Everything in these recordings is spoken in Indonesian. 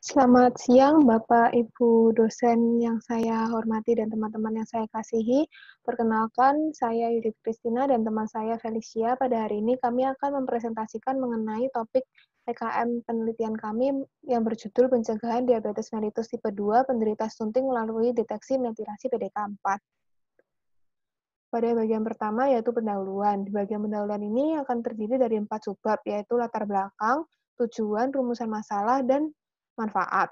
Selamat siang, Bapak, Ibu dosen yang saya hormati dan teman-teman yang saya kasihi. Perkenalkan, saya Yudit Kristina dan teman saya Felicia. Pada hari ini kami akan mempresentasikan mengenai topik PKM penelitian kami yang berjudul Pencegahan Diabetes Mellitus Tipe 2 Penderita Stunting melalui Deteksi Metilasi PDK4. Pada bagian pertama yaitu pendahuluan. Di bagian pendahuluan ini akan terdiri dari 4 subbab, yaitu latar belakang, tujuan, rumusan masalah, dan manfaat.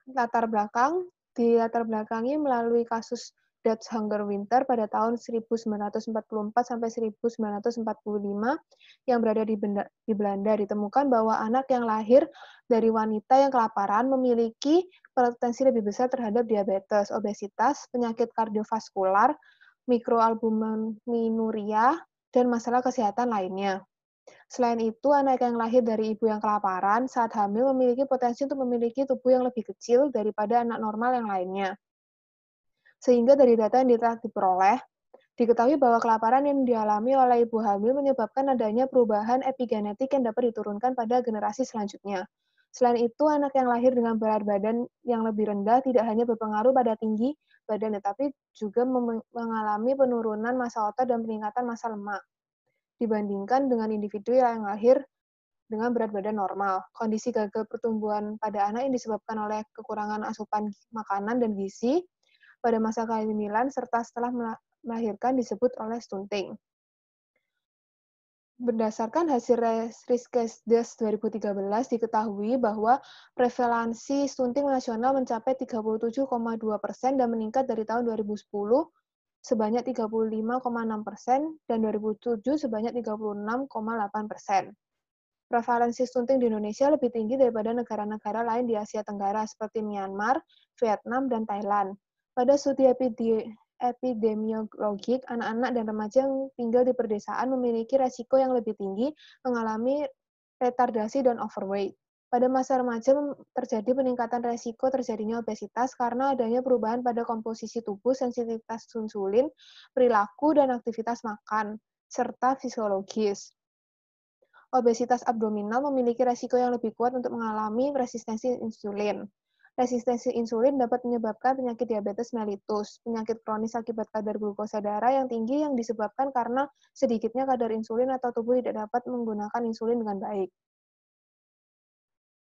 Latar belakang, dilatar belakangi melalui kasus Dutch Hunger Winter pada tahun 1944 sampai 1945 yang berada di Belanda, ditemukan bahwa anak yang lahir dari wanita yang kelaparan memiliki potensi lebih besar terhadap diabetes, obesitas, penyakit kardiovaskular, mikroalbuminuria, dan masalah kesehatan lainnya. Selain itu, anak yang lahir dari ibu yang kelaparan saat hamil memiliki potensi untuk memiliki tubuh yang lebih kecil daripada anak normal yang lainnya. Sehingga dari data yang telah diperoleh, diketahui bahwa kelaparan yang dialami oleh ibu hamil menyebabkan adanya perubahan epigenetik yang dapat diturunkan pada generasi selanjutnya. Selain itu, anak yang lahir dengan berat badan yang lebih rendah tidak hanya berpengaruh pada tinggi badan, tetapi juga mengalami penurunan massa otot dan peningkatan massa lemak dibandingkan dengan individu yang lahir dengan berat badan normal. Kondisi gagal pertumbuhan pada anak yang disebabkan oleh kekurangan asupan makanan dan gizi pada masa kehamilan serta setelah melahirkan disebut oleh stunting. Berdasarkan hasil Riskesdas 2013 diketahui bahwa prevalensi stunting nasional mencapai 37,2% dan meningkat dari tahun 2010 sebanyak 35,6% dan 2007 sebanyak 36,8%. Prevalensi stunting di Indonesia lebih tinggi daripada negara-negara lain di Asia Tenggara seperti Myanmar, Vietnam, dan Thailand. Pada studi epidemiologik, anak-anak dan remaja yang tinggal di pedesaan memiliki resiko yang lebih tinggi mengalami retardasi dan overweight. Pada masa remaja terjadi peningkatan resiko terjadinya obesitas karena adanya perubahan pada komposisi tubuh, sensitivitas insulin, perilaku, dan aktivitas makan, serta fisiologis. Obesitas abdominal memiliki resiko yang lebih kuat untuk mengalami resistensi insulin. Resistensi insulin dapat menyebabkan penyakit diabetes mellitus, penyakit kronis akibat kadar glukosa darah yang tinggi yang disebabkan karena sedikitnya kadar insulin atau tubuh tidak dapat menggunakan insulin dengan baik.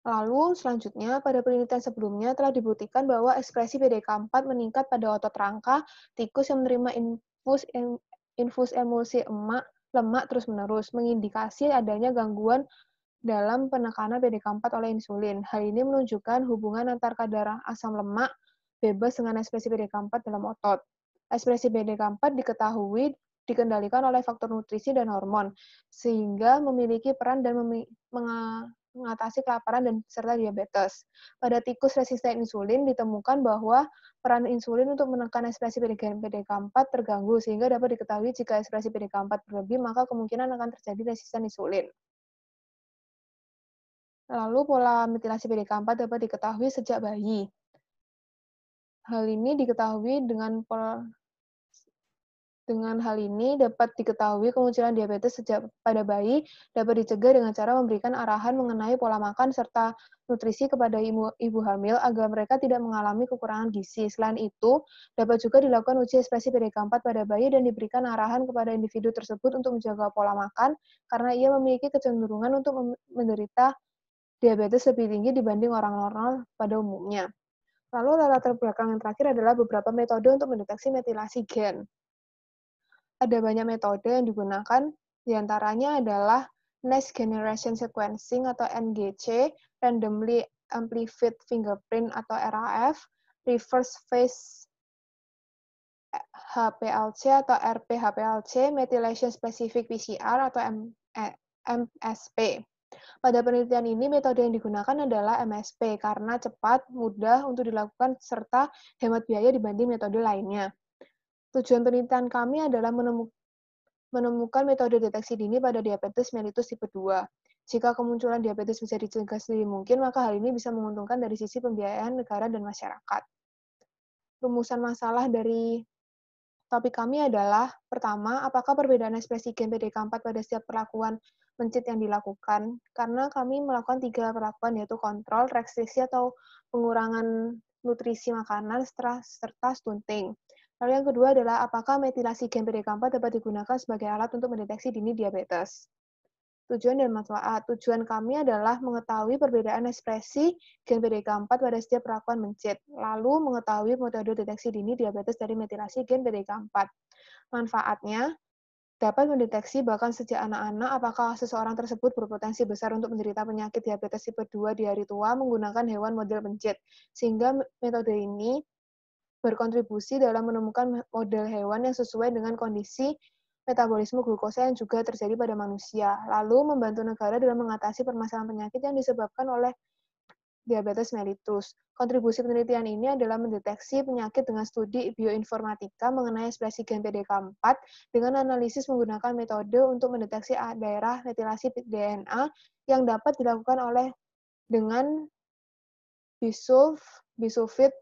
Lalu, selanjutnya, pada penelitian sebelumnya telah dibuktikan bahwa ekspresi PDK4 meningkat pada otot rangka tikus yang menerima infus emulsi lemak terus-menerus, mengindikasi adanya gangguan dalam penekanan PDK4 oleh insulin. Hal ini menunjukkan hubungan antar kadar asam lemak bebas dengan ekspresi PDK4 dalam otot. Ekspresi PDK4 diketahui dikendalikan oleh faktor nutrisi dan hormon, sehingga memiliki peran dan mengatasi kelaparan dan serta diabetes. Pada tikus resisten insulin ditemukan bahwa peran insulin untuk menekan ekspresi PDK4 terganggu, sehingga dapat diketahui jika ekspresi PDK4 berlebih, maka kemungkinan akan terjadi resisten insulin. Lalu pola metilasi PDK4 dapat diketahui sejak bayi. Hal ini diketahui dengan hal ini dapat diketahui kemunculan diabetes sejak pada bayi dapat dicegah dengan cara memberikan arahan mengenai pola makan serta nutrisi kepada ibu hamil agar mereka tidak mengalami kekurangan gizi. Selain itu, dapat juga dilakukan uji ekspresi PDK4 pada bayi dan diberikan arahan kepada individu tersebut untuk menjaga pola makan karena ia memiliki kecenderungan untuk menderita diabetes lebih tinggi dibanding orang normal pada umumnya. Lalu latar belakang yang terakhir adalah beberapa metode untuk mendeteksi metilasi gen. Ada banyak metode yang digunakan, diantaranya adalah Next Generation Sequencing atau NGC, Randomly Amplified Fingerprint atau RAF, Reverse Phase HPLC atau RPHPLC, Methylation Specific PCR atau MSP. Pada penelitian ini, metode yang digunakan adalah MSP karena cepat, mudah untuk dilakukan, serta hemat biaya dibanding metode lainnya. Tujuan penelitian kami adalah menemukan metode deteksi dini pada diabetes mellitus tipe 2. Jika kemunculan diabetes bisa dicegah sedini mungkin, maka hal ini bisa menguntungkan dari sisi pembiayaan negara dan masyarakat. Rumusan masalah dari topik kami adalah, pertama, apakah perbedaan ekspresi gen PDK4 pada setiap perlakuan mencit yang dilakukan, karena kami melakukan 3 perlakuan, yaitu kontrol, restriksi, atau pengurangan nutrisi makanan, serta stunting. Lalu yang kedua adalah apakah metilasi gen PDK4 dapat digunakan sebagai alat untuk mendeteksi dini diabetes. Tujuan dan manfaat. Tujuan kami adalah mengetahui perbedaan ekspresi gen PDK4 pada setiap perlakuan mencit, lalu mengetahui metode deteksi dini diabetes dari metilasi gen PDK4. Manfaatnya, dapat mendeteksi bahkan sejak anak-anak apakah seseorang tersebut berpotensi besar untuk menderita penyakit diabetes tipe 2 di hari tua menggunakan hewan model pencit, sehingga metode ini berkontribusi dalam menemukan model hewan yang sesuai dengan kondisi metabolisme glukosa yang juga terjadi pada manusia, lalu membantu negara dalam mengatasi permasalahan penyakit yang disebabkan oleh diabetes mellitus. Kontribusi penelitian ini adalah mendeteksi penyakit dengan studi bioinformatika mengenai ekspresi gen PDK4 dengan analisis menggunakan metode untuk mendeteksi daerah metilasi DNA yang dapat dilakukan oleh dengan Bisulfite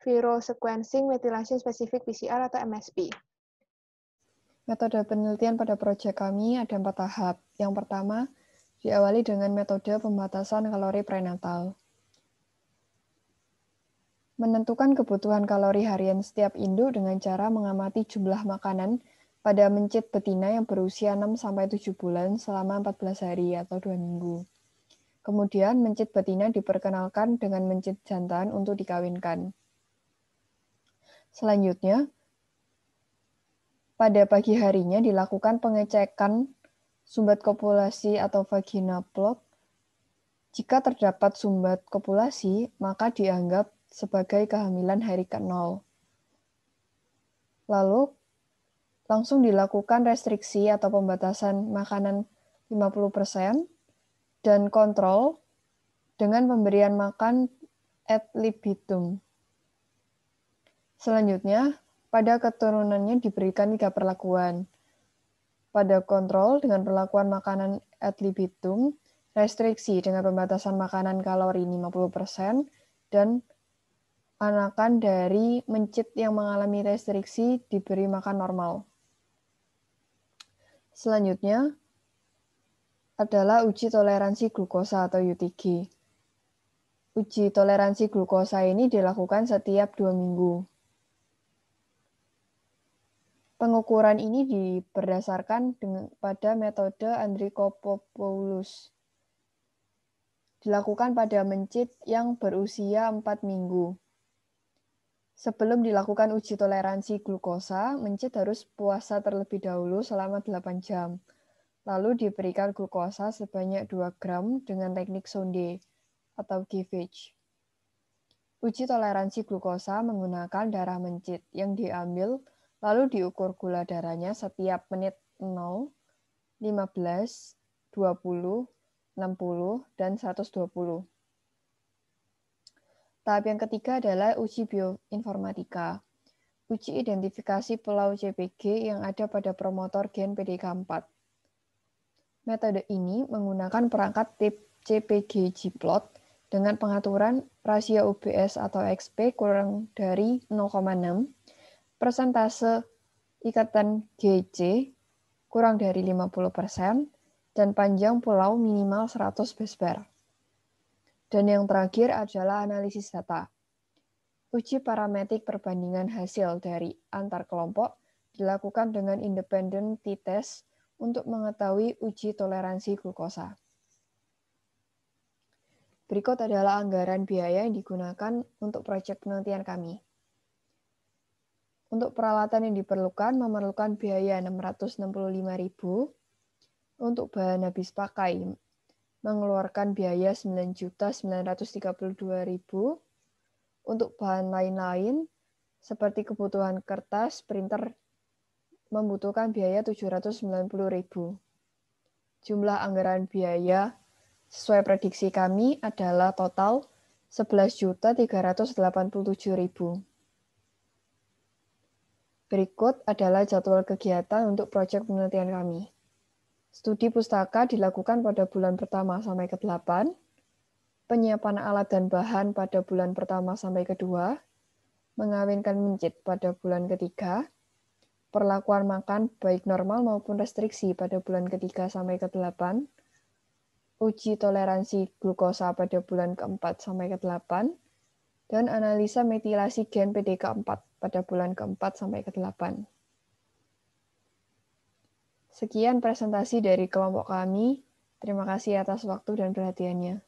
Virosequencing Methylation Specific PCR atau MSP. Metode penelitian pada proyek kami ada 4 tahap. Yang pertama, diawali dengan metode pembatasan kalori prenatal. Menentukan kebutuhan kalori harian setiap induk dengan cara mengamati jumlah makanan pada mencit betina yang berusia 6-7 bulan selama 14 hari atau 2 minggu. Kemudian, mencit betina diperkenalkan dengan mencit jantan untuk dikawinkan. Selanjutnya, pada pagi harinya dilakukan pengecekan sumbat kopulasi atau vagina plug. Jika terdapat sumbat kopulasi, maka dianggap sebagai kehamilan hari ke-0. Lalu, langsung dilakukan restriksi atau pembatasan makanan 50% dan kontrol dengan pemberian makan ad libitum. Selanjutnya, pada keturunannya diberikan 3 perlakuan. Pada kontrol dengan perlakuan makanan ad libitum, restriksi dengan pembatasan makanan kalori 50%, dan anakan dari mencit yang mengalami restriksi diberi makan normal. Selanjutnya adalah uji toleransi glukosa atau UTG. Uji toleransi glukosa ini dilakukan setiap 2 minggu. Pengukuran ini berdasarkan pada metode Andrikopoulos. Dilakukan pada mencit yang berusia 4 minggu. Sebelum dilakukan uji toleransi glukosa, mencit harus puasa terlebih dahulu selama 8 jam. Lalu diberikan glukosa sebanyak 2 gram dengan teknik sonde atau gavage. Uji toleransi glukosa menggunakan darah mencit yang diambil lalu diukur gula darahnya setiap menit 0, 15, 20, 60, dan 120. Tahap yang ketiga adalah uji bioinformatika. Uji identifikasi pulau CpG yang ada pada promotor gen PDK4. Metode ini menggunakan perangkat tip CpG-Gplot dengan pengaturan rasio UBS atau XP kurang dari 0,6, persentase ikatan GC kurang dari 50%, dan panjang pulau minimal 100 besbar. Dan yang terakhir adalah analisis data. Uji parametrik perbandingan hasil dari antar kelompok dilakukan dengan independent t-test untuk mengetahui uji toleransi glukosa. Berikut adalah anggaran biaya yang digunakan untuk proyek penelitian kami. Untuk peralatan yang memerlukan biaya 665.000. Untuk bahan habis pakai mengeluarkan biaya 9.932.000. Untuk bahan lain-lain seperti kebutuhan kertas, printer membutuhkan biaya 790.000. Jumlah anggaran biaya sesuai prediksi kami adalah total 11.387.000. Berikut adalah jadwal kegiatan untuk proyek penelitian kami. Studi pustaka dilakukan pada bulan pertama sampai ke-8, penyiapan alat dan bahan pada bulan pertama sampai ke-2, mengawinkan mencit pada bulan ketiga, perlakuan makan baik normal maupun restriksi pada bulan ke-3 sampai ke-8, uji toleransi glukosa pada bulan ke-4 sampai ke-8, dan analisa metilasi gen PDK4 pada bulan ke-4 sampai ke-8. Sekian presentasi dari kelompok kami. Terima kasih atas waktu dan perhatiannya.